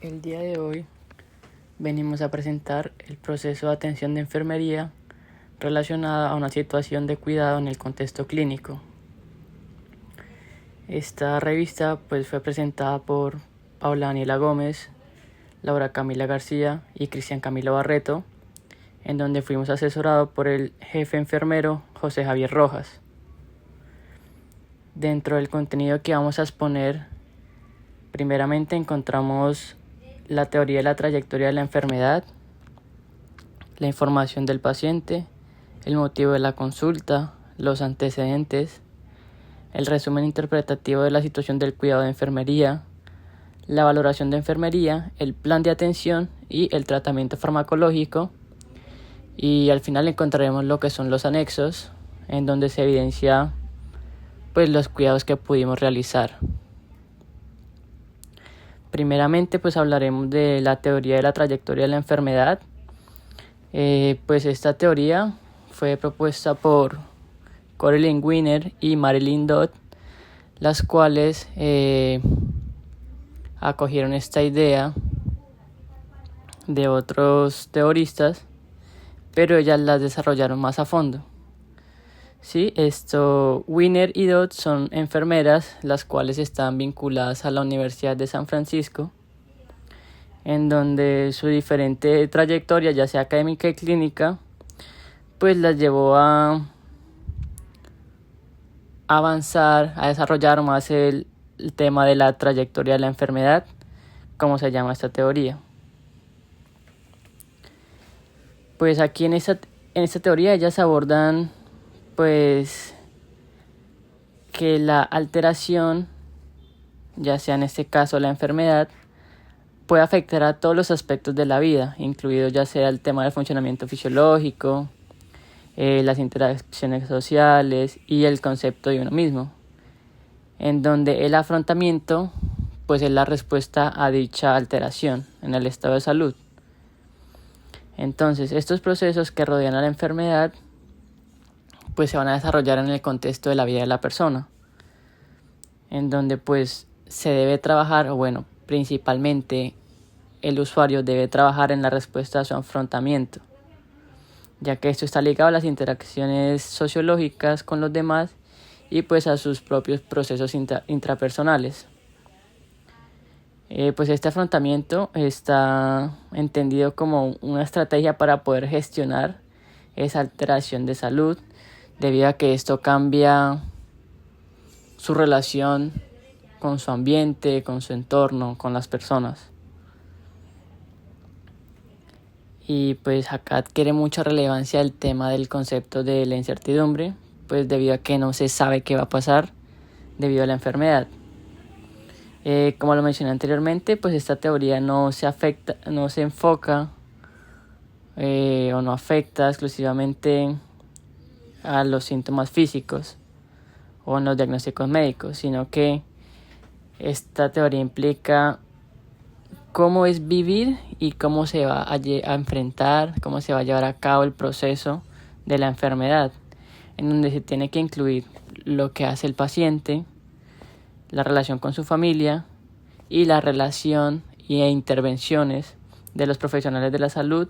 El día de hoy venimos a presentar el proceso de atención de enfermería relacionada a una situación de cuidado en el contexto clínico. Esta revista fue presentada por Paula Daniela Gómez, Laura Camila García y Cristian Camilo Barreto, en donde fuimos asesorados por el jefe enfermero José Javier Rojas. Dentro del contenido que vamos a exponer, primeramente encontramos la teoría de la trayectoria de la enfermedad, la información del paciente, el motivo de la consulta, los antecedentes, el resumen interpretativo de la situación del cuidado de enfermería, la valoración de enfermería, el plan de atención y el tratamiento farmacológico. Y al final encontraremos lo que son los anexos, en donde se evidencia los cuidados que pudimos realizar. Primeramente hablaremos de la teoría de la trayectoria de la enfermedad. Esta teoría fue propuesta por Coraline Wiener y Marilyn Dodd, las cuales acogieron esta idea de otros teoristas, pero ellas las desarrollaron más a fondo. Sí, Wiener y Dodd son enfermeras, las cuales están vinculadas a la Universidad de San Francisco, en donde su diferente trayectoria, ya sea académica y clínica, las llevó a avanzar, a desarrollar más el tema de la trayectoria de la enfermedad, como se llama esta teoría. Aquí en esta teoría ellas abordan que la alteración, ya sea en este caso la enfermedad, puede afectar a todos los aspectos de la vida, incluido ya sea el tema del funcionamiento fisiológico, las interacciones sociales y el concepto de uno mismo, en donde el afrontamiento es la respuesta a dicha alteración en el estado de salud. Entonces, estos procesos que rodean a la enfermedad se van a desarrollar en el contexto de la vida de la persona, en donde se debe trabajar, principalmente el usuario debe trabajar en la respuesta a su afrontamiento, ya que esto está ligado a las interacciones sociológicas con los demás y a sus propios procesos intrapersonales. Este afrontamiento está entendido como una estrategia para poder gestionar esa alteración de salud, debido a que esto cambia su relación con su ambiente, con su entorno, con las personas. Y acá adquiere mucha relevancia el tema del concepto de la incertidumbre, debido a que no se sabe qué va a pasar debido a la enfermedad. Como lo mencioné anteriormente, esta teoría no se enfoca o no afecta exclusivamente a los síntomas físicos o en los diagnósticos médicos, sino que esta teoría implica cómo es vivir y cómo se va a enfrentar, cómo se va a llevar a cabo el proceso de la enfermedad, en donde se tiene que incluir lo que hace el paciente, la relación con su familia y la relación e intervenciones de los profesionales de la salud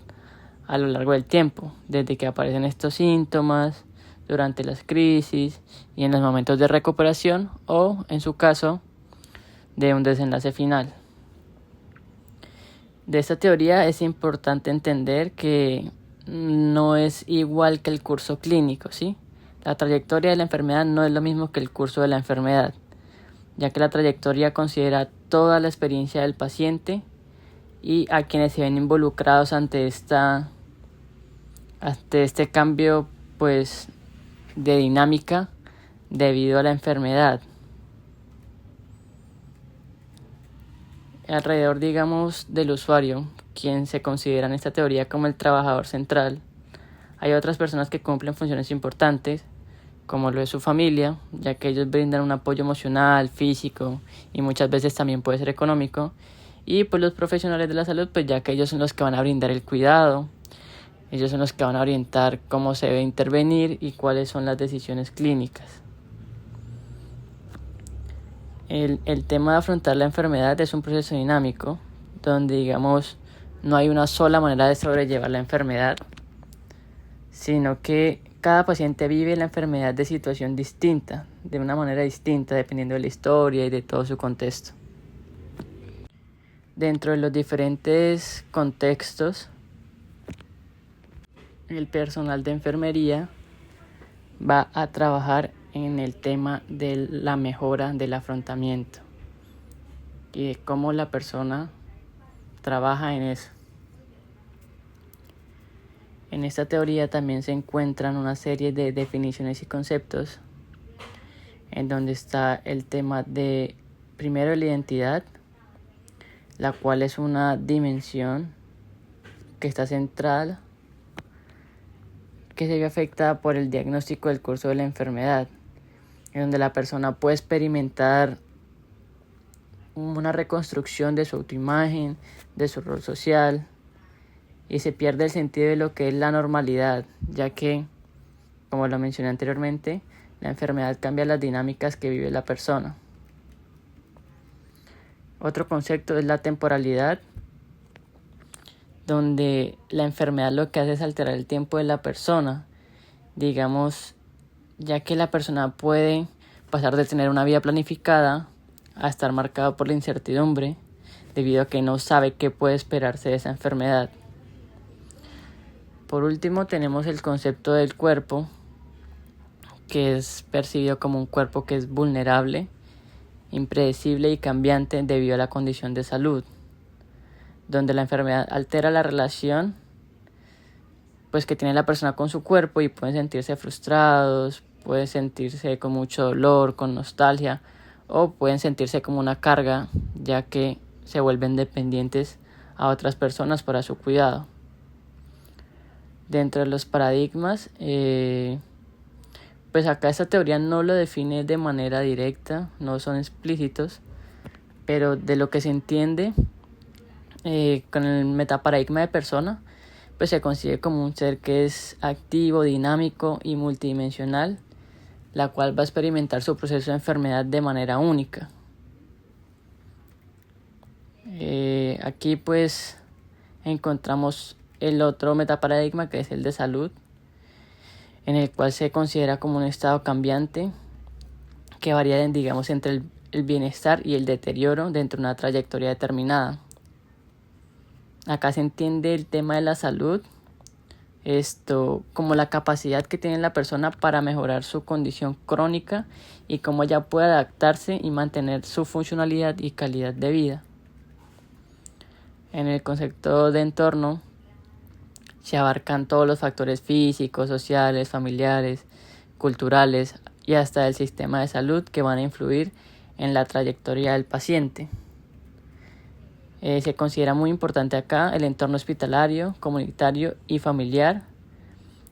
a lo largo del tiempo, desde que aparecen estos síntomas, durante las crisis y en los momentos de recuperación o, en su caso, de un desenlace final. De esta teoría es importante entender que no es igual que el curso clínico, ¿sí? La trayectoria de la enfermedad no es lo mismo que el curso de la enfermedad, ya que la trayectoria considera toda la experiencia del paciente y a quienes se ven involucrados ante este cambio de dinámica debido a la enfermedad. Alrededor, del usuario, quien se considera en esta teoría como el trabajador central, hay otras personas que cumplen funciones importantes, como lo es su familia, ya que ellos brindan un apoyo emocional, físico y muchas veces también puede ser económico, y los profesionales de la salud, ya que ellos son los que van a brindar el cuidado, ellos son los que van a orientar cómo se debe intervenir y cuáles son las decisiones clínicas. El tema de afrontar la enfermedad es un proceso dinámico, donde digamos no hay una sola manera de sobrellevar la enfermedad, sino que cada paciente vive la enfermedad de situación distinta, de una manera distinta, dependiendo de la historia y de todo su contexto. Dentro de los diferentes contextos, el personal de enfermería va a trabajar en el tema de la mejora del afrontamiento y de cómo la persona trabaja en eso. En esta teoría también se encuentran una serie de definiciones y conceptos en donde está el tema de, primero, la identidad, la cual es una dimensión que está centrada, que se ve afectada por el diagnóstico del curso de la enfermedad, en donde la persona puede experimentar una reconstrucción de su autoimagen, de su rol social, y se pierde el sentido de lo que es la normalidad, ya que, como lo mencioné anteriormente, la enfermedad cambia las dinámicas que vive la persona. Otro concepto es la temporalidad, donde la enfermedad lo que hace es alterar el tiempo de la persona, digamos, ya que la persona puede pasar de tener una vida planificada a estar marcado por la incertidumbre, debido a que no sabe qué puede esperarse de esa enfermedad. Por último, tenemos el concepto del cuerpo, que es percibido como un cuerpo que es vulnerable, impredecible y cambiante debido a la condición de salud, donde la enfermedad altera la relación pues que tiene la persona con su cuerpo y pueden sentirse frustrados, pueden sentirse con mucho dolor, con nostalgia, o pueden sentirse como una carga, ya que se vuelven dependientes a otras personas para su cuidado. Dentro de los paradigmas, pues acá esta teoría no lo define de manera directa, no son explícitos, pero de lo que se entiende con el metaparadigma de persona, pues se concibe como un ser que es activo, dinámico y multidimensional, la cual va a experimentar su proceso de enfermedad de manera única. Aquí pues encontramos el otro metaparadigma, que es el de salud, en el cual se considera como un estado cambiante que varía entre el bienestar y el deterioro dentro de una trayectoria determinada. Acá se entiende el tema de la salud, como la capacidad que tiene la persona para mejorar su condición crónica y cómo ella puede adaptarse y mantener su funcionalidad y calidad de vida. En el concepto de entorno se abarcan todos los factores físicos, sociales, familiares, culturales y hasta el sistema de salud que van a influir en la trayectoria del paciente. Se considera muy importante acá el entorno hospitalario, comunitario y familiar,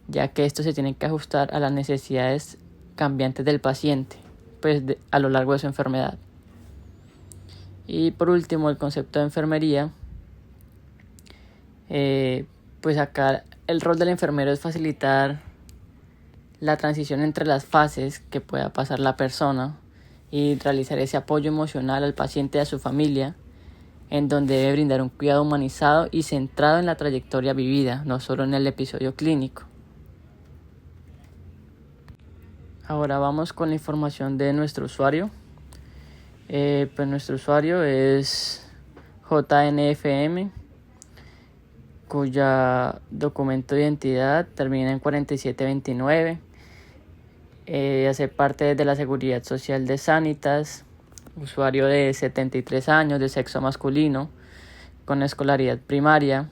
ya que estos se tienen que ajustar a las necesidades cambiantes del paciente, pues a lo largo de su enfermedad. Y por último, el concepto de enfermería. Pues acá el rol del enfermero es facilitar la transición entre las fases que pueda pasar la persona y realizar ese apoyo emocional al paciente y a su familia, en donde debe brindar un cuidado humanizado y centrado en la trayectoria vivida, no solo en el episodio clínico. Ahora vamos con la información de nuestro usuario. Pues nuestro usuario es JNFM, cuya documento de identidad termina en 4729. Hace parte de la Seguridad Social de Sanitas, usuario de 73 años, de sexo masculino, con escolaridad primaria,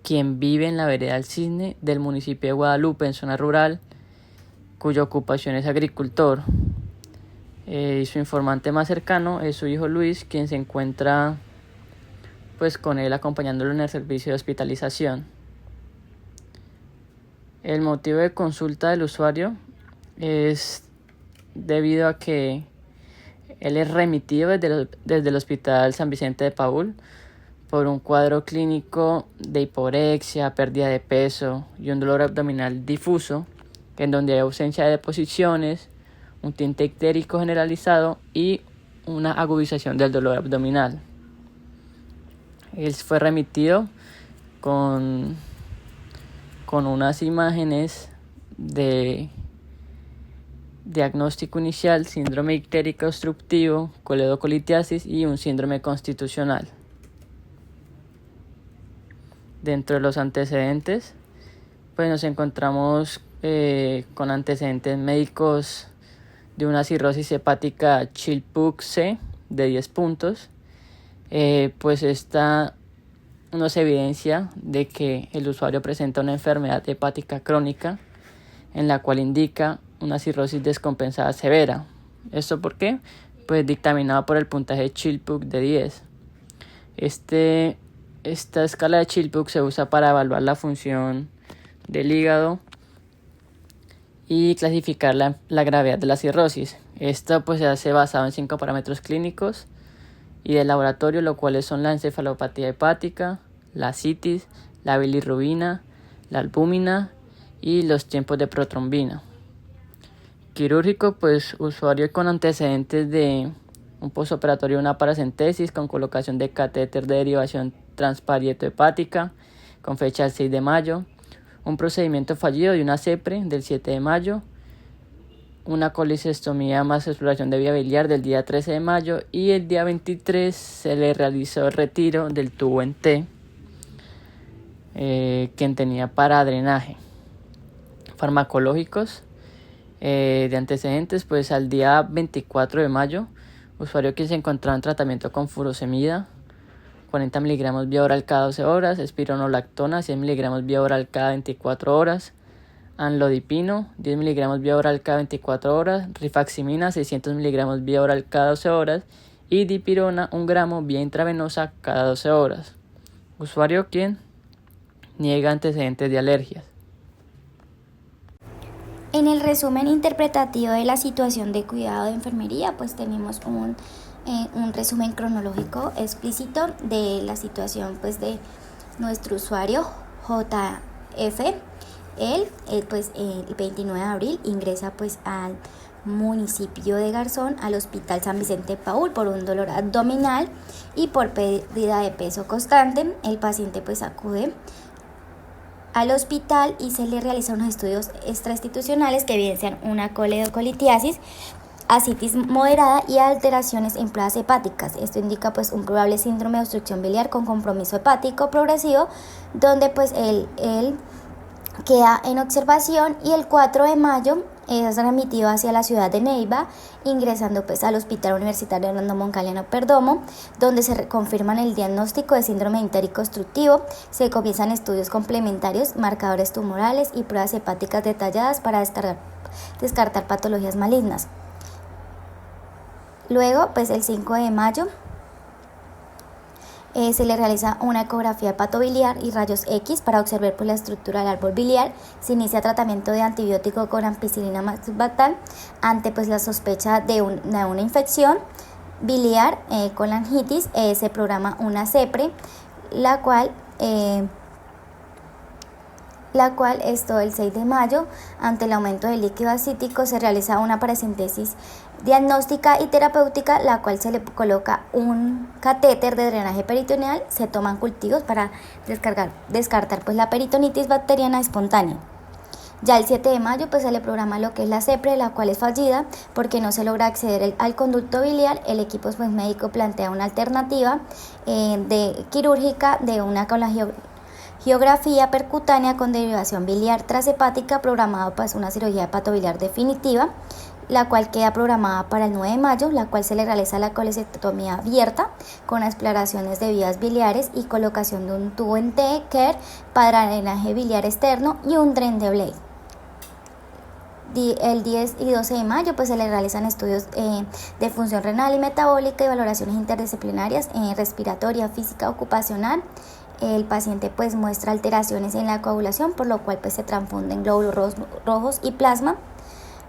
quien vive en la vereda del Cisne del municipio de Guadalupe, en zona rural, cuya ocupación es agricultor. Y su informante más cercano es su hijo Luis, quien se encuentra pues con él acompañándolo en el servicio de hospitalización. El motivo de consulta del usuario es debido a que él es remitido desde el Hospital San Vicente de Paúl por un cuadro clínico de hiporexia, pérdida de peso y un dolor abdominal difuso, en donde hay ausencia de deposiciones, un tinte ictérico generalizado y una agudización del dolor abdominal. Él fue remitido con unas imágenes de diagnóstico inicial, síndrome ictérico obstructivo, coledocolitiasis y un síndrome constitucional. Dentro de los antecedentes, pues nos encontramos con antecedentes médicos de una cirrosis hepática Child-Pugh-C de 10 puntos. Pues esta nos evidencia de que el usuario presenta una enfermedad hepática crónica en la cual indica una cirrosis descompensada severa. ¿Esto por qué? Pues dictaminado por el puntaje Child-Pugh de 10. Esta escala de Child-Pugh se usa para evaluar la función del hígado y clasificar la gravedad de la cirrosis. Esto pues se hace basado en 5 parámetros clínicos y de laboratorio, los cuales son la encefalopatía hepática, la citis, la bilirrubina, la albúmina y los tiempos de protrombina. Quirúrgico, pues usuario con antecedentes de un postoperatorio de una paracentesis con colocación de catéter de derivación transparieto hepática con fecha del 6 de mayo, un procedimiento fallido de una CEPRE del 7 de mayo, una colicestomía más exploración de vía biliar del día 13 de mayo y el día 23 se le realizó el retiro del tubo en T, quien tenía para drenaje. Farmacológicos de antecedentes, pues al día 24 de mayo, usuario que se encontraba en tratamiento con furosemida, 40 miligramos vía oral cada 12 horas, espironolactona, 100 miligramos vía oral cada 24 horas, anlodipino, 10 miligramos vía oral cada 24 horas, rifaximina, 600 miligramos vía oral cada 12 horas y dipirona, 1 gramo vía intravenosa cada 12 horas. Usuario quien niega antecedentes de alergias. En el resumen interpretativo de la situación de cuidado de enfermería, pues tenemos un resumen cronológico explícito de la situación pues de nuestro usuario JF. Él pues el 29 de abril ingresa pues al municipio de Garzón al Hospital San Vicente Paúl por un dolor abdominal y por pérdida de peso constante. El paciente pues acude al hospital y se le realizan unos estudios extrainstitucionales que evidencian una coledocolitiasis, ascitis moderada y alteraciones en pruebas hepáticas. Esto indica pues un probable síndrome de obstrucción biliar con compromiso hepático progresivo, donde pues él queda en observación y el 4 de mayo es remitido hacia la ciudad de Neiva, ingresando pues al Hospital Universitario Hernando Moncaliano Perdomo, donde se confirman el diagnóstico de síndrome ictérico obstructivo, se comienzan estudios complementarios, marcadores tumorales y pruebas hepáticas detalladas para descartar patologías malignas. Luego, pues el 5 de mayo se le realiza una ecografía hepatobiliar y rayos X para observar pues, la estructura del árbol biliar. Se inicia tratamiento de antibiótico con ampicilina maxibactam ante pues, la sospecha de una infección biliar con laringitis. Se programa una CEPRE, la cual esto el 6 de mayo, ante el aumento del líquido acítico, se realiza una paracentesis diagnóstica y terapéutica, la cual se le coloca un catéter de drenaje peritoneal, se toman cultivos para descartar pues la peritonitis bacteriana espontánea. Ya el 7 de mayo pues se le programa lo que es la CEPRE, la cual es fallida porque no se logra acceder al conducto biliar. El equipo pues, médico plantea una alternativa quirúrgica de una colangiografía percutánea con derivación biliar transhepática, programado pues una cirugía hepatobiliar definitiva, la cual queda programada para el 9 de mayo, la cual se le realiza la colecectomía abierta con exploraciones de vías biliares y colocación de un tubo en T-Care para drenaje biliar externo y un dren de Blake. El 10 y 12 de mayo pues se le realizan estudios de función renal y metabólica y valoraciones interdisciplinarias respiratoria, física, ocupacional. El paciente pues muestra alteraciones en la coagulación, por lo cual pues se transfunden glóbulos rojos y plasma.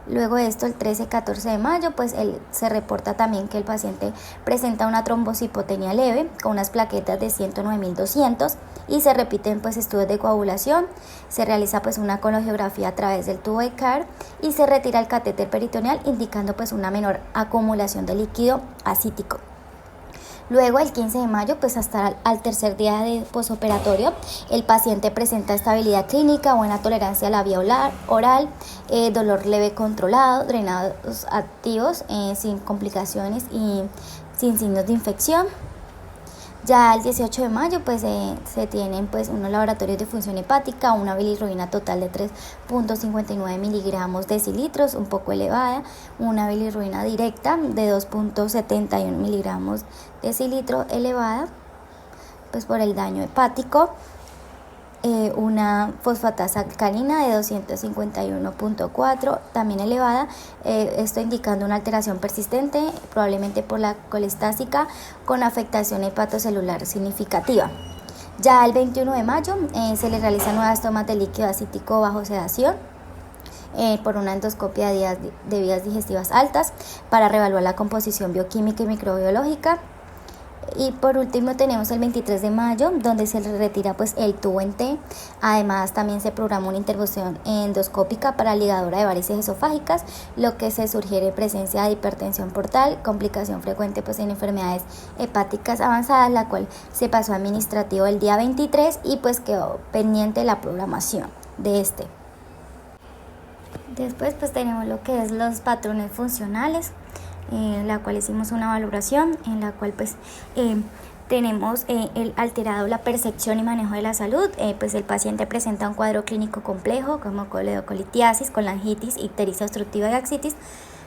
Luego de esto, el 13 y 14 de mayo, pues se reporta también que el paciente presenta una trombocitopenia leve con unas plaquetas de 109.200 y se repiten pues estudios de coagulación. Se realiza pues una colangiografía a través del tubo de Carr y se retira el catéter peritoneal, indicando pues una menor acumulación de líquido acítico. Luego, el 15 de mayo, pues hasta al tercer día de posoperatorio, el paciente presenta estabilidad clínica, buena tolerancia a la vía oral, dolor leve controlado, drenados activos, sin complicaciones y sin signos de infección. Ya el 18 de mayo pues se tienen pues unos laboratorios de función hepática, una bilirrubina total de 3.59 miligramos decilitros, un poco elevada, una bilirrubina directa de 2.71 miligramos decilitro elevada pues por el daño hepático, una fosfatasa alcalina de 251.4 también elevada, esto indicando una alteración persistente, probablemente por la colestática con afectación hepatocelular significativa. Ya el 21 de mayo se le realizan nuevas tomas de líquido acítico bajo sedación por una endoscopia de vías digestivas altas para reevaluar la composición bioquímica y microbiológica. Y por último tenemos el 23 de mayo, donde se le retira pues el tubo en T. Además también se programa una intervención endoscópica para ligadura de varices esofágicas, lo que se sugiere presencia de hipertensión portal, complicación frecuente pues en enfermedades hepáticas avanzadas, la cual se pasó a administrativo el día 23 y pues quedó pendiente la programación de este. Después pues tenemos lo que es los patrones funcionales, en la cual hicimos una valoración, en la cual pues tenemos el alterado la percepción y manejo de la salud. Pues el paciente presenta un cuadro clínico complejo como coledocolitiasis, colangitis, ictericia obstructiva y ascitis,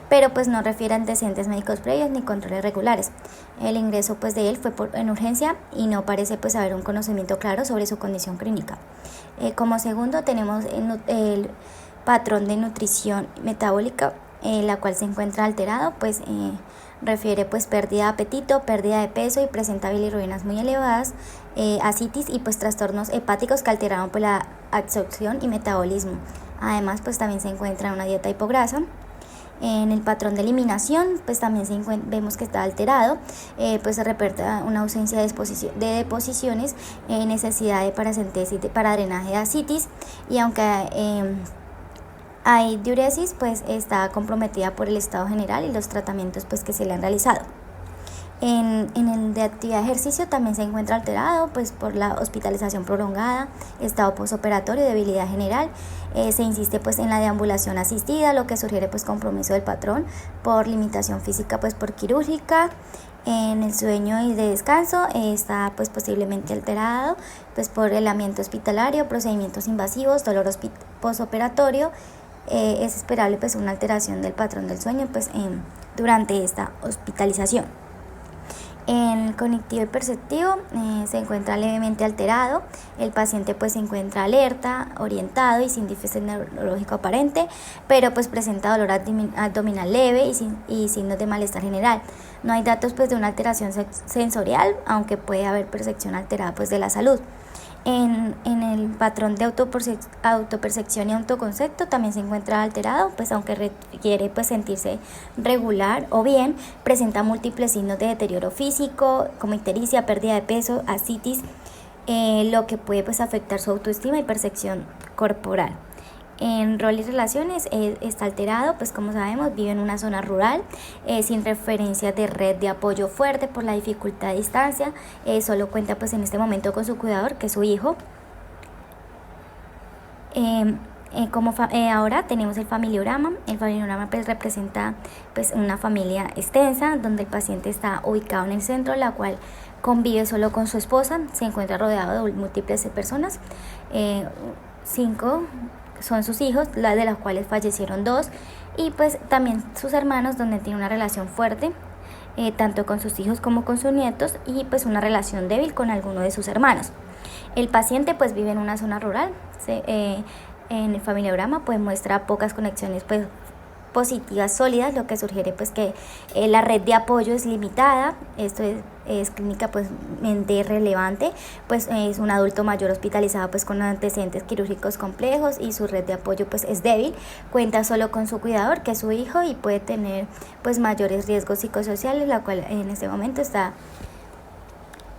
pero pues no refiere a antecedentes médicos previos ni controles regulares. El ingreso pues de él fue en urgencia y no parece pues haber un conocimiento claro sobre su condición clínica. Como segundo tenemos el patrón de nutrición metabólica, la cual se encuentra alterado, pues refiere pues pérdida de apetito, pérdida de peso y presenta bilirrubinas muy elevadas, ascitis y pues trastornos hepáticos que alteraron pues la absorción y metabolismo. Además pues también se encuentra una dieta hipograsa. En el patrón de eliminación pues también vemos que está alterado, pues se reporta una ausencia de deposiciones, necesidad de paracentesis para drenaje de ascitis, y aunque hay diuresis, pues está comprometida por el estado general y los tratamientos pues que se le han realizado. En el de actividad de ejercicio también se encuentra alterado pues por la hospitalización prolongada, estado posoperatorio, debilidad general. Se insiste pues en la deambulación asistida, lo que sugiere pues compromiso del patrón por limitación física pues por quirúrgica. En el sueño y de descanso está pues posiblemente alterado pues por aislamiento hospitalario, procedimientos invasivos, dolor posoperatorio. Es esperable pues una alteración del patrón del sueño pues durante esta hospitalización. En el cognitivo y perceptivo se encuentra levemente alterado, el paciente pues se encuentra alerta, orientado y sin déficit neurológico aparente, pero pues presenta dolor abdominal leve y signos de malestar general. No hay datos pues de una alteración sensorial, aunque puede haber percepción alterada pues de la salud. En el patrón de autopercepción y autoconcepto también se encuentra alterado, pues aunque requiere pues sentirse regular o bien, presenta múltiples signos de deterioro físico como ictericia, pérdida de peso, ascitis, lo que puede pues afectar su autoestima y percepción corporal. En rol y relaciones está alterado, pues como sabemos vive en una zona rural, sin referencia de red de apoyo fuerte por la dificultad de distancia, solo cuenta pues en este momento con su cuidador, que es su hijo. Ahora tenemos el familiograma. El familiograma pues representa pues una familia extensa donde el paciente está ubicado en el centro, la cual convive solo con su esposa, se encuentra rodeado de múltiples personas, 5 son sus hijos, de las cuales fallecieron 2, y pues también sus hermanos, donde tiene una relación fuerte, tanto con sus hijos como con sus nietos, y pues una relación débil con alguno de sus hermanos. El paciente pues vive en una zona rural, en el familiograma pues muestra pocas conexiones pues positivas sólidas, lo que sugiere pues que la red de apoyo es limitada. Esto es clínica pues relevante, pues es un adulto mayor hospitalizado pues con antecedentes quirúrgicos complejos y su red de apoyo pues es débil, cuenta solo con su cuidador, que es su hijo, y puede tener pues mayores riesgos psicosociales, la cual en este momento está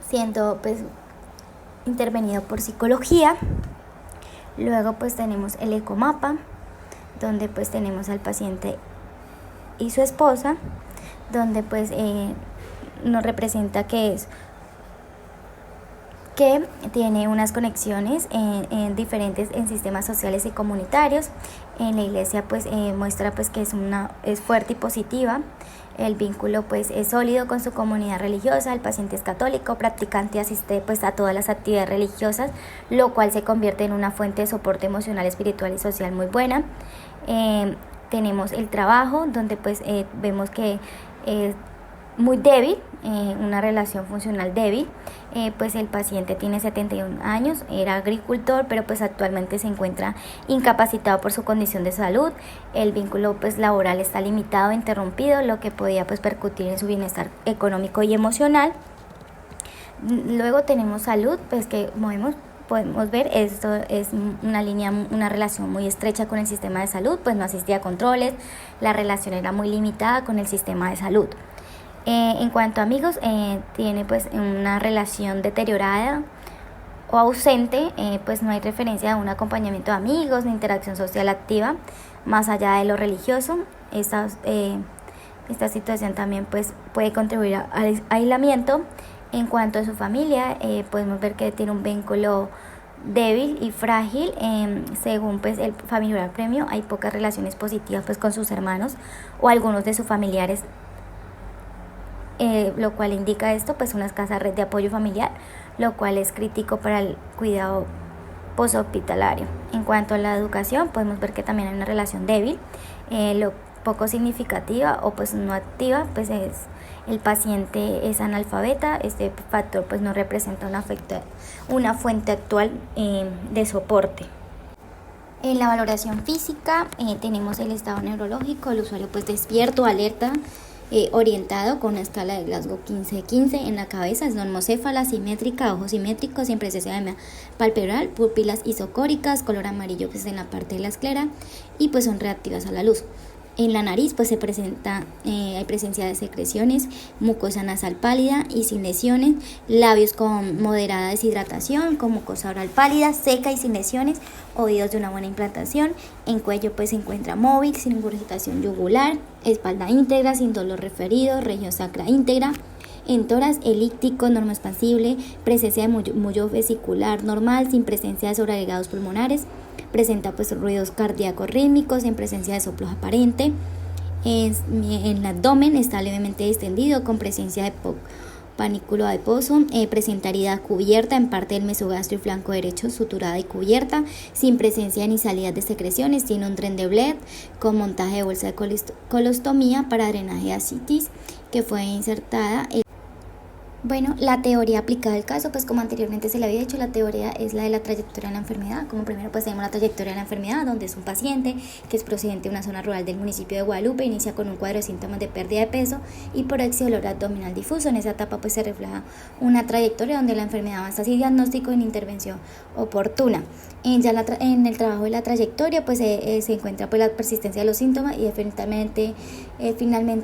siendo pues intervenido por psicología. Luego pues tenemos el ecomapa, donde pues tenemos al paciente y su esposa, donde pues nos representa que tiene unas conexiones en diferentes en sistemas sociales y comunitarios. En la iglesia pues muestra pues que es fuerte y positiva. El vínculo pues es sólido con su comunidad religiosa, el paciente es católico, practicante, asiste pues a todas las actividades religiosas, lo cual se convierte en una fuente de soporte emocional, espiritual y social muy buena. Tenemos el trabajo, donde pues vemos que muy débil, una relación funcional débil, pues el paciente tiene 71 años, era agricultor, pero pues actualmente se encuentra incapacitado por su condición de salud. El vínculo pues laboral está limitado, interrumpido, lo que podía pues percutir en su bienestar económico y emocional. Luego tenemos salud, pues que podemos ver, esto es una relación muy estrecha con el sistema de salud, pues no asistía a controles, la relación era muy limitada con el sistema de salud. En cuanto a amigos, tiene pues una relación deteriorada o ausente, pues no hay referencia a un acompañamiento de amigos ni interacción social activa más allá de lo religioso. Esta situación también pues puede contribuir al aislamiento. En cuanto a su familia, podemos ver que tiene un vínculo débil y frágil. Según pues el familiar premio, hay pocas relaciones positivas pues con sus hermanos o algunos de sus familiares, lo cual indica esto pues una escasa red de apoyo familiar, lo cual es crítico para el cuidado posthospitalario. En cuanto a la educación, podemos ver que también hay una relación débil, lo poco significativa o pues no activa, pues el paciente es analfabeta. Este factor pues no representa una fuente actual de soporte. En la valoración física tenemos el estado neurológico, el usuario pues despierto, alerta, orientado con una escala de Glasgow 15-15 en la cabeza, es normocéfala, simétrica, ojos simétricos, sin presencia de edema palpebral, pupilas isocóricas, color amarillo pues en la parte de la esclera y pues son reactivas a la luz. En la nariz pues hay presencia de secreciones, mucosa nasal pálida y sin lesiones, labios con moderada deshidratación, con mucosa oral pálida, seca y sin lesiones, oídos de una buena implantación. En cuello pues se encuentra móvil, sin ingurgitación yugular, espalda íntegra, sin dolor referido, región sacra íntegra. En tórax elíptico, normoexpansible, presencia de mullo vesicular normal, sin presencia de sobreagregados pulmonares. Presenta pues ruidos cardíacos rítmicos en presencia de soplos aparente. En el abdomen está levemente distendido con presencia de panículo adiposo. Presenta herida cubierta en parte del mesogastro y flanco derecho, suturada y cubierta, sin presencia ni salida de secreciones. Tiene un tren de Bled con montaje de bolsa de colostomía para drenaje de ascitis que fue insertada. Bueno, la teoría aplicada al caso, pues como anteriormente se le había dicho, la teoría es la de la trayectoria de la enfermedad. Como primero pues tenemos la trayectoria de la enfermedad, donde es un paciente que es procedente de una zona rural del municipio de Guadalupe, inicia con un cuadro de síntomas de pérdida de peso, hiporexia y dolor abdominal difuso. En esa etapa pues se refleja una trayectoria donde la enfermedad avanza sin diagnóstico en intervención oportuna. En el trabajo de la trayectoria pues se encuentra pues la persistencia de los síntomas y finalmente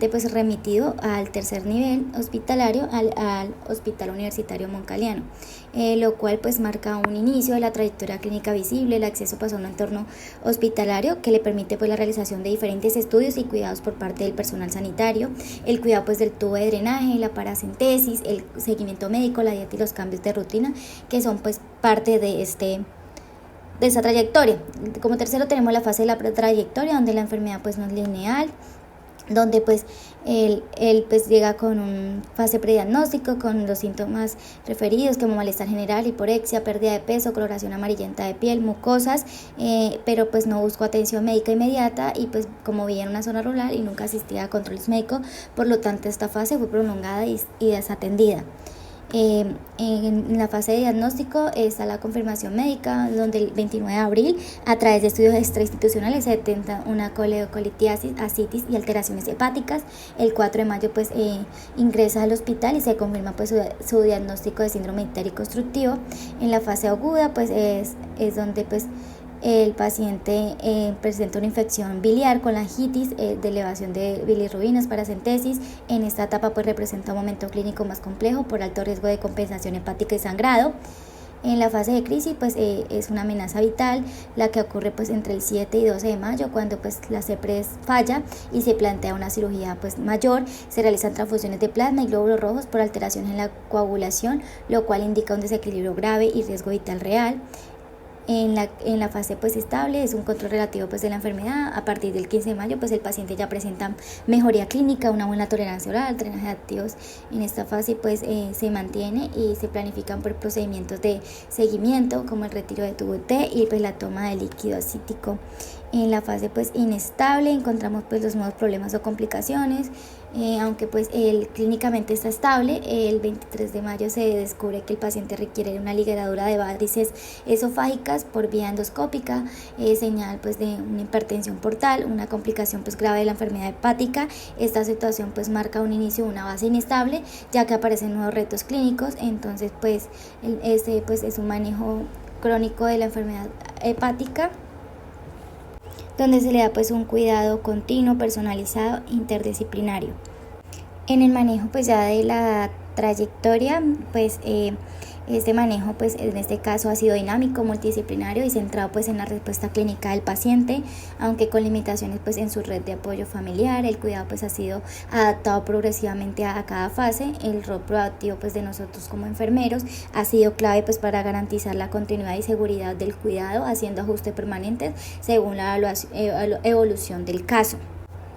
pues remitido al tercer nivel hospitalario, al Hospital Universitario Moncaliano, lo cual pues marca un inicio de la trayectoria clínica visible, el acceso pues a un entorno hospitalario que le permite pues la realización de diferentes estudios y cuidados por parte del personal sanitario, el cuidado pues del tubo de drenaje, la paracentesis, el seguimiento médico, la dieta y los cambios de rutina que son pues parte de esa trayectoria. Como tercero tenemos la fase de la trayectoria, donde la enfermedad pues no es lineal, donde pues él pues llega con un fase prediagnóstico con los síntomas referidos como malestar general, hiporexia, pérdida de peso, coloración amarillenta de piel, mucosas, pero pues no buscó atención médica inmediata y pues como vivía en una zona rural y nunca asistía a controles médicos, por lo tanto esta fase fue prolongada y desatendida. En la fase de diagnóstico está la confirmación médica, donde el 29 de abril, a través de estudios extrainstitucionales, se detecta una coleocolitiasis, ascitis y alteraciones hepáticas. El 4 de mayo pues ingresa al hospital y se confirma pues su diagnóstico de síndrome itérico constructivo. En la fase aguda pues es donde pues el paciente presenta una infección biliar con laryngitis, de elevación de bilirrubinas, paracentesis. En esta etapa pues representa un momento clínico más complejo por alto riesgo de compensación hepática y sangrado. En la fase de crisis pues es una amenaza vital la que ocurre pues entre el 7 y 12 de mayo, cuando pues la CEPRES falla y se plantea una cirugía pues mayor. Se realizan transfusiones de plasma y glóbulos rojos por alteraciones en la coagulación, lo cual indica un desequilibrio grave y riesgo vital real. En la fase pues estable es un control relativo pues de la enfermedad. A partir del 15 de mayo pues el paciente ya presenta mejoría clínica, una buena tolerancia oral, drenaje de activos. En esta fase pues se mantiene y se planifican por procedimientos de seguimiento como el retiro de tubo T y pues la toma de líquido ascítico. En la fase pues inestable encontramos pues los nuevos problemas o complicaciones. Aunque pues clínicamente está estable, el 23 de mayo se descubre que el paciente requiere una ligadura de varices esofágicas por vía endoscópica, señal pues de una hipertensión portal, una complicación pues grave de la enfermedad hepática. Esta situación pues marca un inicio de una base inestable, ya que aparecen nuevos retos clínicos. Entonces pues este pues es un manejo crónico de la enfermedad hepática, donde se le da pues un cuidado continuo, personalizado, interdisciplinario. En el manejo pues ya de la trayectoria, pues este manejo pues en este caso ha sido dinámico, multidisciplinario y centrado pues en la respuesta clínica del paciente, aunque con limitaciones pues en su red de apoyo familiar. El cuidado pues ha sido adaptado progresivamente a cada fase. El rol proactivo pues de nosotros como enfermeros ha sido clave pues para garantizar la continuidad y seguridad del cuidado, haciendo ajustes permanentes según la evolución del caso.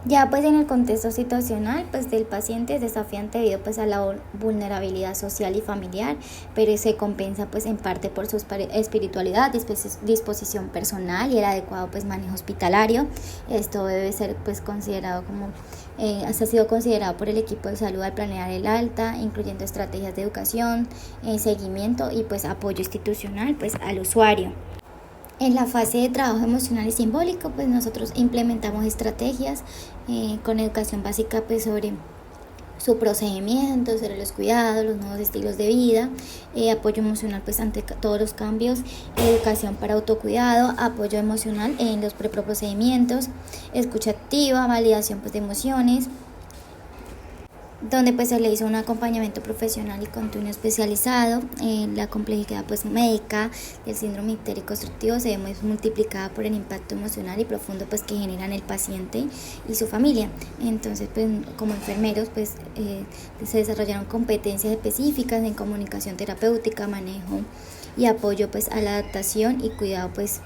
Ya pues en el contexto situacional pues del paciente es desafiante debido pues a la vulnerabilidad social y familiar, pero se compensa pues en parte por su espiritualidad, disposición personal y el adecuado pues manejo hospitalario. Esto debe ser pues considerado como ha sido considerado por el equipo de salud al planear el alta, incluyendo estrategias de educación, seguimiento y pues apoyo institucional pues al usuario. En la fase de trabajo emocional y simbólico, pues nosotros implementamos estrategias con educación básica pues sobre su procedimiento, sobre los cuidados, los nuevos estilos de vida, apoyo emocional pues ante todos los cambios, educación para autocuidado, apoyo emocional en los preprocedimientos, escucha activa, validación pues de emociones, donde pues se le hizo un acompañamiento profesional y continuo especializado. La complejidad pues médica del síndrome ictérico obstructivo se ve multiplicada por el impacto emocional y profundo pues que generan el paciente y su familia. Entonces pues como enfermeros pues se desarrollaron competencias específicas en comunicación terapéutica, manejo y apoyo pues a la adaptación y cuidado pues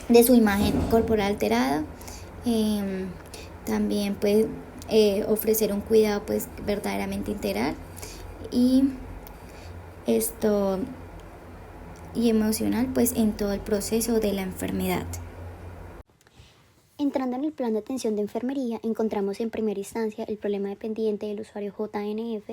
de su imagen corporal alterada. También pues ofrecer un cuidado pues verdaderamente integral y emocional pues en todo el proceso de la enfermedad. Entrando en el plan de atención de enfermería, encontramos en primera instancia el problema dependiente del usuario JNF,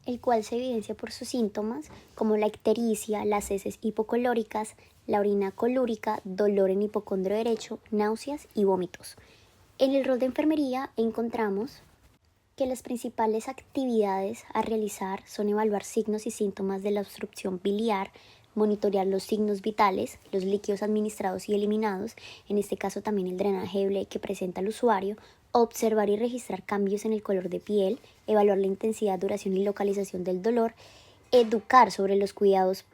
el cual se evidencia por sus síntomas como la ictericia, las heces hipocolóricas, la orina colúrica, dolor en hipocondrio derecho, náuseas y vómitos. En el rol de enfermería encontramos que las principales actividades a realizar son evaluar signos y síntomas de la obstrucción biliar, monitorear los signos vitales, los líquidos administrados y eliminados, en este caso también el drenaje de que presenta el usuario, observar y registrar cambios en el color de piel, evaluar la intensidad, duración y localización del dolor, educar sobre los cuidados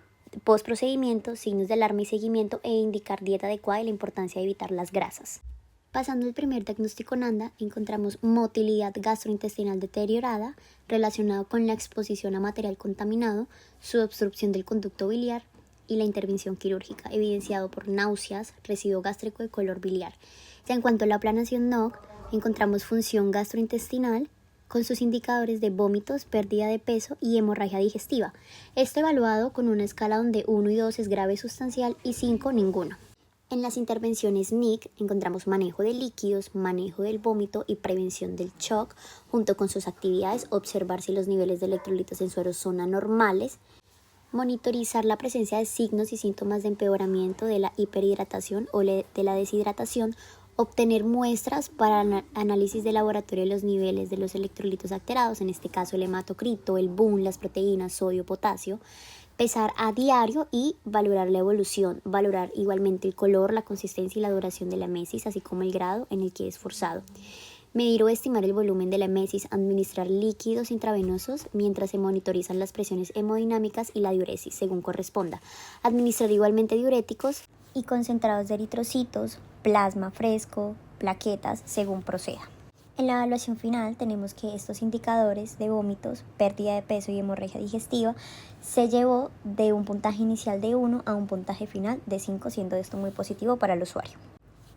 post-procedimiento, signos de alarma y seguimiento e indicar dieta adecuada y la importancia de evitar las grasas. Pasando al primer diagnóstico NANDA, encontramos motilidad gastrointestinal deteriorada relacionado con la exposición a material contaminado, su obstrucción del conducto biliar y la intervención quirúrgica, evidenciado por náuseas, residuo gástrico de color biliar. Ya en cuanto a la planación NOC, encontramos función gastrointestinal con sus indicadores de vómitos, pérdida de peso y hemorragia digestiva. Esto evaluado con una escala donde 1 y 2 es grave sustancial y 5 ninguno. En las intervenciones NIC encontramos manejo de líquidos, manejo del vómito y prevención del shock, junto con sus actividades, observar si los niveles de electrolitos en suero son anormales, monitorizar la presencia de signos y síntomas de empeoramiento de la hiperhidratación o de la deshidratación, obtener muestras para análisis de laboratorio de los niveles de los electrolitos alterados, en este caso el hematocrito, el BUN, las proteínas, sodio, potasio, pesar a diario y valorar la evolución, valorar igualmente el color, la consistencia y la duración de la mesis, así como el grado en el que es forzado. Medir o estimar el volumen de la emesis, administrar líquidos intravenosos mientras se monitorizan las presiones hemodinámicas y la diuresis, según corresponda. Administrar igualmente diuréticos y concentrados de eritrocitos, plasma fresco, plaquetas, según proceda. En la evaluación final tenemos que estos indicadores de vómitos, pérdida de peso y hemorragia digestiva se llevó de un puntaje inicial de 1 a un puntaje final de 5, siendo esto muy positivo para el usuario.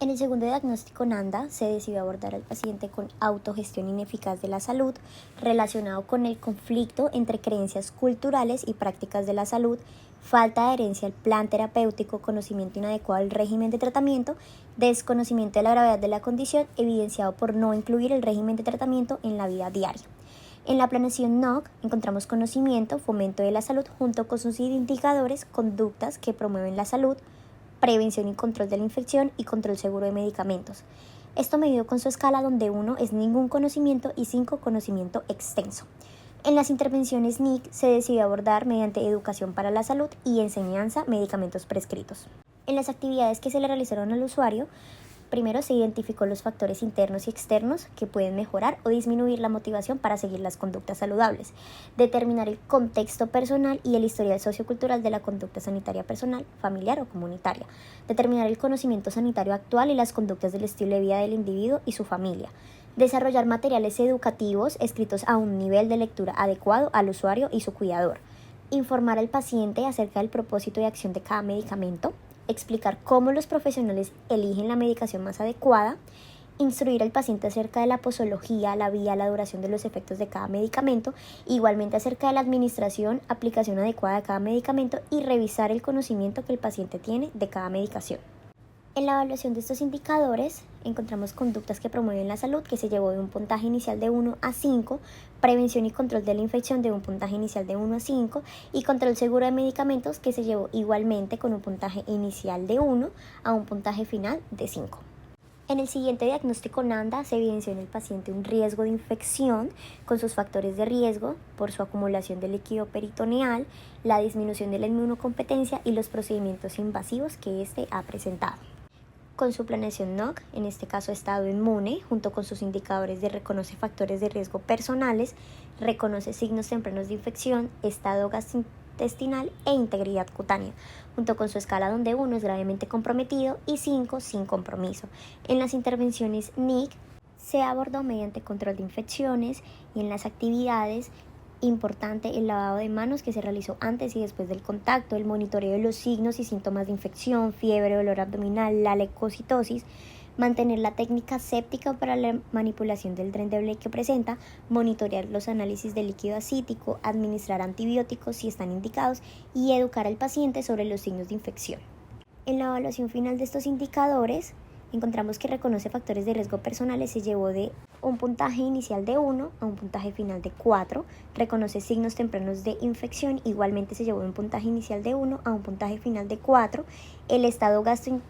En el segundo diagnóstico NANDA se decidió abordar al paciente con autogestión ineficaz de la salud relacionado con el conflicto entre creencias culturales y prácticas de la salud, falta de adherencia al plan terapéutico, conocimiento inadecuado del régimen de tratamiento, desconocimiento de la gravedad de la condición evidenciado por no incluir el régimen de tratamiento en la vida diaria. En la planeación NOC encontramos conocimiento, fomento de la salud junto con sus indicadores, conductas que promueven la salud, prevención y control de la infección y control seguro de medicamentos. Esto medido con su escala donde 1 es ningún conocimiento y 5 conocimiento extenso. En las intervenciones NIC se decidió abordar mediante educación para la salud y enseñanza medicamentos prescritos. En las actividades que se le realizaron al usuario, primero se identificó los factores internos y externos que pueden mejorar o disminuir la motivación para seguir las conductas saludables, determinar el contexto personal y el historial sociocultural de la conducta sanitaria personal, familiar o comunitaria, determinar el conocimiento sanitario actual y las conductas del estilo de vida del individuo y su familia, desarrollar materiales educativos escritos a un nivel de lectura adecuado al usuario y su cuidador, informar al paciente acerca del propósito y acción de cada medicamento, explicar cómo los profesionales eligen la medicación más adecuada, instruir al paciente acerca de la posología, la vía, la duración de los efectos de cada medicamento, igualmente acerca de la administración, aplicación adecuada de cada medicamento y revisar el conocimiento que el paciente tiene de cada medicación. En la evaluación de estos indicadores encontramos conductas que promueven la salud que se llevó de un puntaje inicial de 1 a 5, prevención y control de la infección de un puntaje inicial de 1 a 5 y control seguro de medicamentos que se llevó igualmente con un puntaje inicial de 1 a un puntaje final de 5. En el siguiente diagnóstico NANDA se evidenció en el paciente un riesgo de infección con sus factores de riesgo por su acumulación de líquido peritoneal, la disminución de la inmunocompetencia y los procedimientos invasivos que éste ha presentado. Con su planeación NOC, en este caso estado inmune, junto con sus indicadores de reconoce factores de riesgo personales, reconoce signos tempranos de infección, estado gastrointestinal e integridad cutánea, junto con su escala donde 1 es gravemente comprometido y 5 sin compromiso. En las intervenciones NIC se abordó mediante control de infecciones y en las actividades importante el lavado de manos que se realizó antes y después del contacto, el monitoreo de los signos y síntomas de infección, fiebre, dolor abdominal, la leucocitosis, mantener la técnica séptica para la manipulación del tren de Blake que presenta, monitorear los análisis de líquido acítico, administrar antibióticos si están indicados y educar al paciente sobre los signos de infección. En la evaluación final de estos indicadores, encontramos que reconoce factores de riesgo personales se llevó de un puntaje inicial de 1 a un puntaje final de 4, reconoce signos tempranos de infección, igualmente se llevó de un puntaje inicial de 1 a un puntaje final de 4, el estado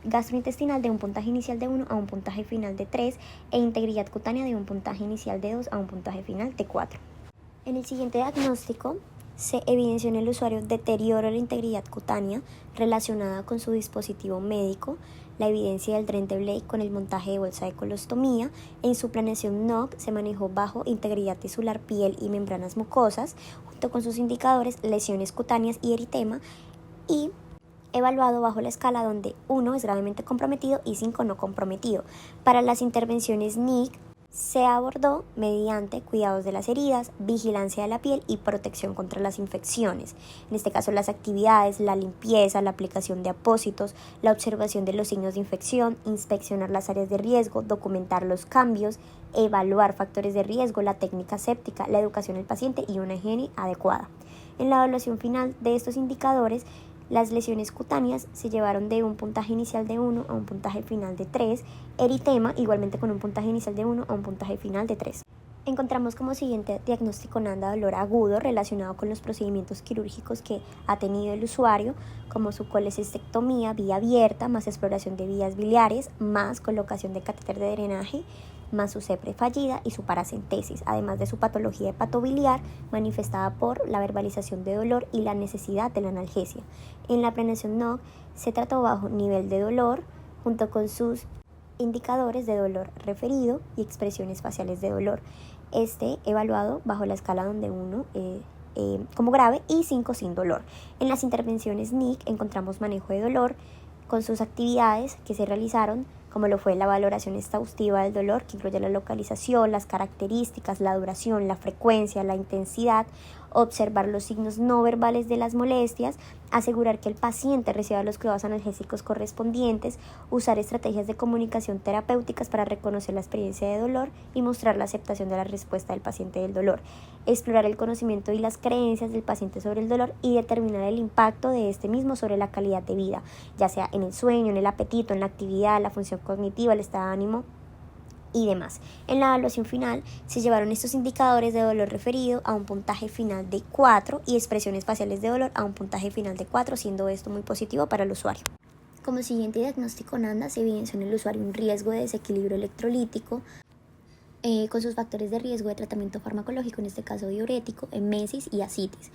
gastrointestinal de un puntaje inicial de 1 a un puntaje final de 3 e integridad cutánea de un puntaje inicial de 2 a un puntaje final de 4. En el siguiente diagnóstico se evidenció en el usuario deterioro de la integridad cutánea relacionada con su dispositivo médico, la evidencia del tren de Blake con el montaje de bolsa de colostomía. En su planeación NOC se manejó bajo integridad tisular, piel y membranas mucosas, junto con sus indicadores lesiones cutáneas y eritema, y evaluado bajo la escala donde 1 es gravemente comprometido y 5 no comprometido. Para las intervenciones NIC se abordó mediante cuidados de las heridas, vigilancia de la piel y protección contra las infecciones. En este caso, las actividades, la limpieza, la aplicación de apósitos, la observación de los signos de infección, inspeccionar las áreas de riesgo, documentar los cambios, evaluar factores de riesgo, la técnica séptica, la educación del paciente y una higiene adecuada. En la evaluación final de estos indicadores, las lesiones cutáneas se llevaron de un puntaje inicial de 1 a un puntaje final de 3, eritema igualmente con un puntaje inicial de 1 a un puntaje final de 3. Encontramos como siguiente diagnóstico NANDA dolor agudo relacionado con los procedimientos quirúrgicos que ha tenido el usuario, como su colecistectomía, vía abierta, más exploración de vías biliares, más colocación de catéter de drenaje, más su CEPRE fallida y su paracentesis, además de su patología hepatobiliar manifestada por la verbalización de dolor y la necesidad de la analgesia. En la planeación NOC se trató bajo nivel de dolor junto con sus indicadores de dolor referido y expresiones faciales de dolor. Evaluado bajo la escala donde 1 como grave y 5 sin dolor. En las intervenciones NIC encontramos manejo de dolor con sus actividades que se realizaron, como lo fue la valoración exhaustiva del dolor, que incluye la localización, las características, la duración, la frecuencia, la intensidad, observar los signos no verbales de las molestias, asegurar que el paciente reciba los cuidados analgésicos correspondientes, usar estrategias de comunicación terapéuticas para reconocer la experiencia de dolor y mostrar la aceptación de la respuesta del paciente del dolor, explorar el conocimiento y las creencias del paciente sobre el dolor y determinar el impacto de este mismo sobre la calidad de vida, ya sea en el sueño, en el apetito, en la actividad, la función cognitiva, el estado de ánimo y demás. En la evaluación final se llevaron estos indicadores de dolor referido a un puntaje final de 4 y expresiones faciales de dolor a un puntaje final de 4, siendo esto muy positivo para el usuario. Como siguiente diagnóstico NANDA se evidenció en el usuario un riesgo de desequilibrio electrolítico con sus factores de riesgo de tratamiento farmacológico, en este caso diurético, emesis y ascitis.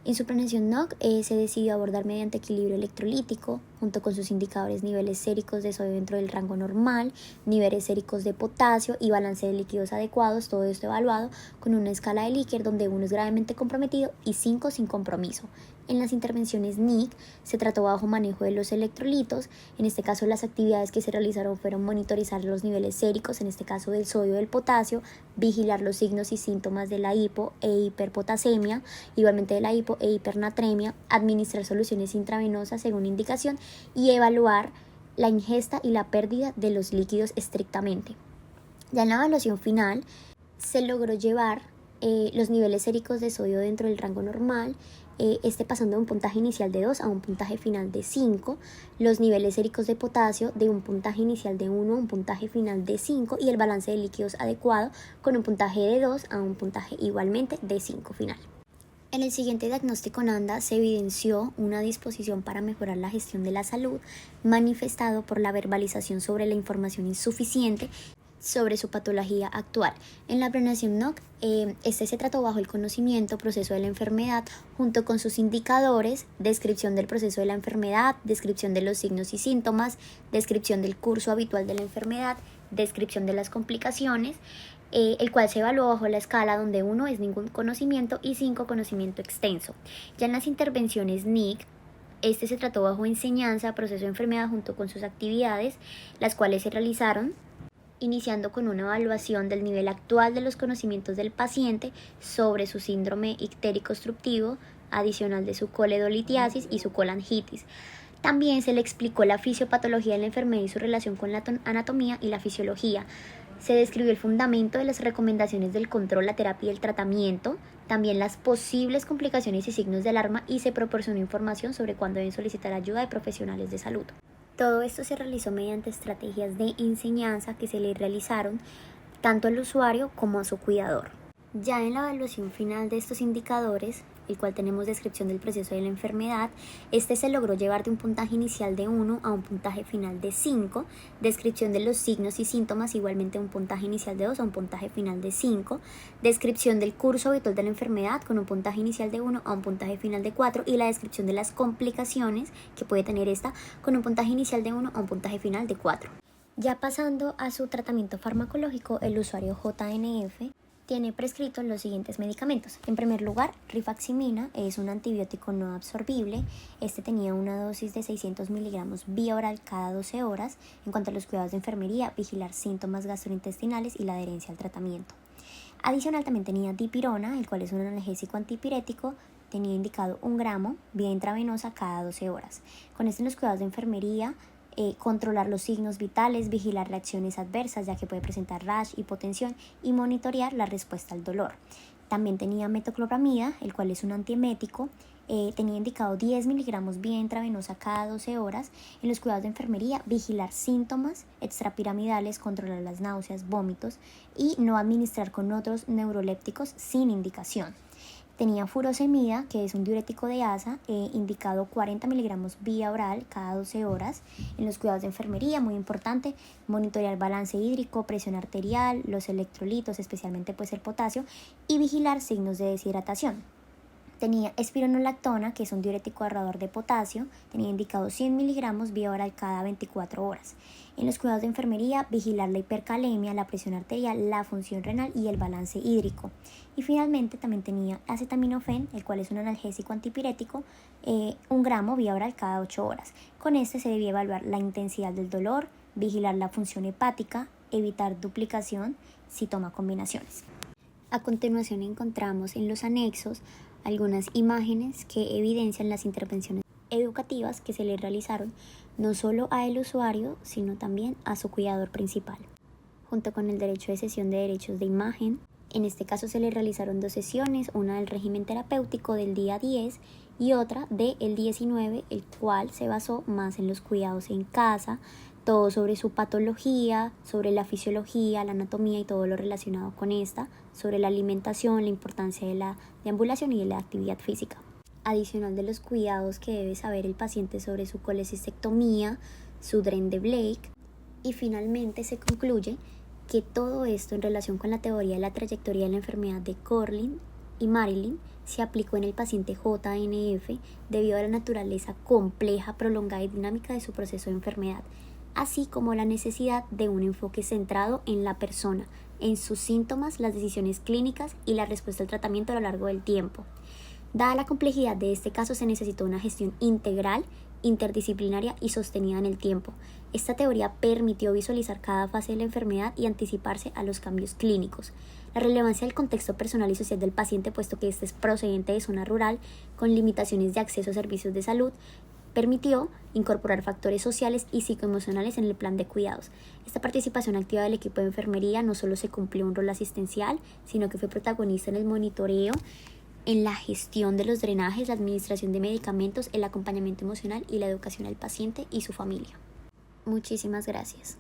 En su planeación NOC se decidió abordar mediante equilibrio electrolítico, junto con sus indicadores niveles séricos de sodio dentro del rango normal, niveles séricos de potasio y balance de líquidos adecuados, todo esto evaluado con una escala de Likert donde 1 es gravemente comprometido y 5 sin compromiso. En las intervenciones NIC se trató bajo manejo de los electrolitos. En este caso las actividades que se realizaron fueron monitorizar los niveles séricos, en este caso del sodio y del potasio, vigilar los signos y síntomas de la hipo e hiperpotasemia, igualmente de la hipo e hipernatremia, administrar soluciones intravenosas según indicación y evaluar la ingesta y la pérdida de los líquidos estrictamente. Ya en la evaluación final se logró llevar los niveles séricos de sodio dentro del rango normal, pasando de un puntaje inicial de 2 a un puntaje final de 5, los niveles séricos de potasio de un puntaje inicial de 1 a un puntaje final de 5 y el balance de líquidos adecuado con un puntaje de 2 a un puntaje igualmente de 5 final. En el siguiente diagnóstico NANDA se evidenció una disposición para mejorar la gestión de la salud manifestado por la verbalización sobre la información insuficiente sobre su patología actual. En la planeación NOC, se trató bajo el conocimiento, proceso de la enfermedad, junto con sus indicadores, descripción del proceso de la enfermedad, descripción de los signos y síntomas, descripción del curso habitual de la enfermedad, descripción de las complicaciones, el cual se evaluó bajo la escala donde 1 es ningún conocimiento y 5 conocimiento extenso. Ya en las intervenciones NIC, se trató bajo enseñanza, proceso de enfermedad junto con sus actividades, las cuales se realizaron iniciando con una evaluación del nivel actual de los conocimientos del paciente sobre su síndrome ictérico obstructivo, adicional de su coledolitiasis y su colangitis. También se le explicó la fisiopatología de la enfermedad y su relación con la anatomía y la fisiología. Se describió el fundamento de las recomendaciones del control, la terapia y el tratamiento, también las posibles complicaciones y signos de alarma y se proporcionó información sobre cuándo deben solicitar ayuda de profesionales de salud. Todo esto se realizó mediante estrategias de enseñanza que se le realizaron tanto al usuario como a su cuidador. Ya en la evaluación final de estos indicadores, el cual tenemos descripción del proceso de la enfermedad, se logró llevar de un puntaje inicial de 1 a un puntaje final de 5, descripción de los signos y síntomas, igualmente un puntaje inicial de 2 a un puntaje final de 5, descripción del curso habitual de la enfermedad con un puntaje inicial de 1 a un puntaje final de 4 y la descripción de las complicaciones que puede tener con un puntaje inicial de 1 a un puntaje final de 4. Ya pasando a su tratamiento farmacológico, el usuario JNF tiene prescritos los siguientes medicamentos. En primer lugar, rifaximina es un antibiótico no absorbible. Tenía una dosis de 600 miligramos vía oral cada 12 horas. En cuanto a los cuidados de enfermería, vigilar síntomas gastrointestinales y la adherencia al tratamiento. Adicional también tenía dipirona, el cual es un analgésico antipirético. Tenía indicado 1 gramo vía intravenosa cada 12 horas. Con esto en los cuidados de enfermería, controlar los signos vitales, vigilar reacciones adversas ya que puede presentar rash, hipotensión y monitorear la respuesta al dolor. También tenía metoclopramida, el cual es un antiemético. Tenía indicado 10 miligramos vía intravenosa cada 12 horas. En los cuidados de enfermería, vigilar síntomas extrapiramidales, controlar las náuseas, vómitos y no administrar con otros neurolépticos sin indicación. Tenía furosemida, que es un diurético de asa, indicado 40 miligramos vía oral cada 12 horas. En los cuidados de enfermería, muy importante, monitorear balance hídrico, presión arterial, los electrolitos, especialmente el potasio, y vigilar signos de deshidratación. Tenía espironolactona, que es un diurético ahorrador de potasio, tenía indicado 100 miligramos vía oral cada 24 horas. En los cuidados de enfermería, vigilar la hipercalemia, la presión arterial, la función renal y el balance hídrico. Y finalmente también tenía acetaminofén, el cual es un analgésico antipirético, 1 gramo vía oral cada 8 horas. Con este se debía evaluar la intensidad del dolor, vigilar la función hepática, evitar duplicación si toma combinaciones. A continuación encontramos en los anexos algunas imágenes que evidencian las intervenciones educativas que se le realizaron no solo a el usuario, sino también a su cuidador principal. Junto con el derecho de cesión de derechos de imagen, en este caso se le realizaron 2 sesiones, una del régimen terapéutico del día 10 y otra del 19, el cual se basó más en los cuidados en casa, todo sobre su patología, sobre la fisiología, la anatomía y todo lo relacionado con esta, sobre la alimentación, la importancia de la deambulación y de la actividad física. Adicional de los cuidados que debe saber el paciente sobre su colecistectomía, su DREN de Blake, y finalmente se concluye que todo esto en relación con la teoría de la trayectoria de la enfermedad de Corlin y Marilyn se aplicó en el paciente JNF debido a la naturaleza compleja, prolongada y dinámica de su proceso de enfermedad, así como la necesidad de un enfoque centrado en la persona, en sus síntomas, las decisiones clínicas y la respuesta al tratamiento a lo largo del tiempo. Dada la complejidad de este caso, se necesitó una gestión integral, interdisciplinaria y sostenida en el tiempo. Esta teoría permitió visualizar cada fase de la enfermedad y anticiparse a los cambios clínicos. La relevancia del contexto personal y social del paciente, puesto que este es procedente de zona rural, con limitaciones de acceso a servicios de salud, permitió incorporar factores sociales y psicoemocionales en el plan de cuidados. Esta participación activa del equipo de enfermería no solo se cumplió un rol asistencial, sino que fue protagonista en el monitoreo, en la gestión de los drenajes, la administración de medicamentos, el acompañamiento emocional y la educación al paciente y su familia. Muchísimas gracias.